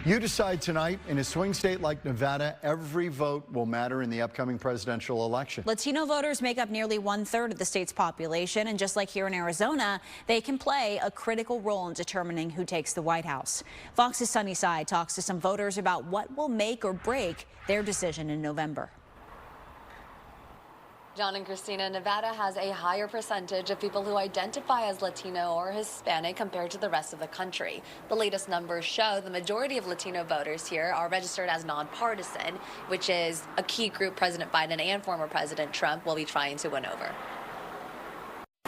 You decide tonight, in a swing state like Nevada, every vote will matter in the upcoming presidential election. Latino voters make up nearly 1/3 of the state's population, and just like here in Arizona, they can play a critical role in determining who takes the White House. Fox's Sunny Tsai talks to some voters about what will make or break their decision in November. John and Christina, Nevada has a higher percentage of people who identify as Latino or Hispanic compared to the rest of the country. The latest numbers show the majority of Latino voters here are registered as nonpartisan, which is a key group President Biden and former President Trump will be trying to win over.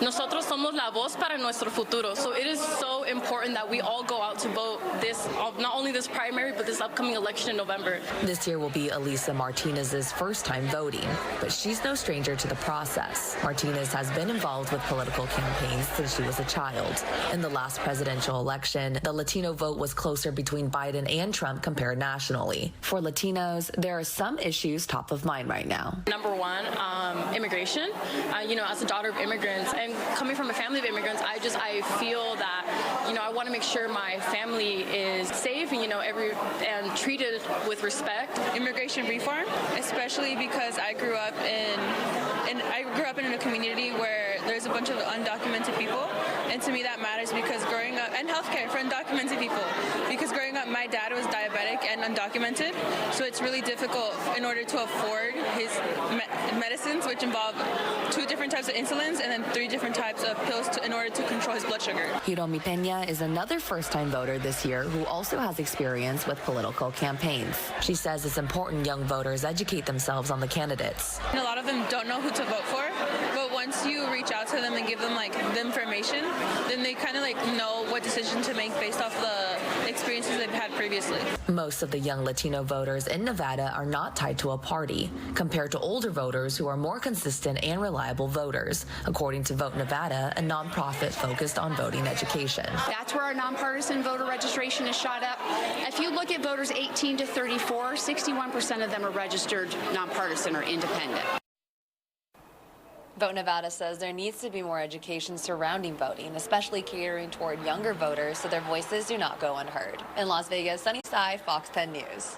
Nosotros somos la voz para nuestro futuro. So it is so important that we all go out to vote this, not only this primary, but this upcoming election in November. This year will be Elisa Martinez's first time voting, but she's no stranger to the process. Martinez has been involved with political campaigns since she was a child. In the last presidential election, the Latino vote was closer between Biden and Trump compared nationally. For Latinos, there are some issues top of mind right now. Number one, immigration. As a daughter of immigrants and coming from a family of immigrants, I feel that, I want to make sure my family is safe and treated with respect. Immigration reform, especially because I grew up in a community where there's a bunch of undocumented people, and to me that matters because growing up, and healthcare for undocumented people, because growing up my dad was diabetic and undocumented, so it's really difficult in order to afford his medicines, which involve 2 different types of insulins and then 3 different types of pills in order to control his blood sugar. Hiromi Peña is another first-time voter this year who also has experience with political campaigns. She says it's important young voters educate themselves on the candidates. And a lot of them don't know who to vote for, but once you reach out to them and give them the information, then they kind of know what decision to make based off the experiences they've had previously. Most of the young Latino voters in Nevada are not tied to a party, compared to older voters who are more consistent and reliable voters, according to Vote Nevada, a nonprofit focused on voting education. That's where our nonpartisan voter registration is shot up. If you look at voters 18 to 34, 61% of them are registered nonpartisan or independent. Vote Nevada says there needs to be more education surrounding voting, especially catering toward younger voters so their voices do not go unheard. In Las Vegas, Sunny Tsai, Fox 10 News.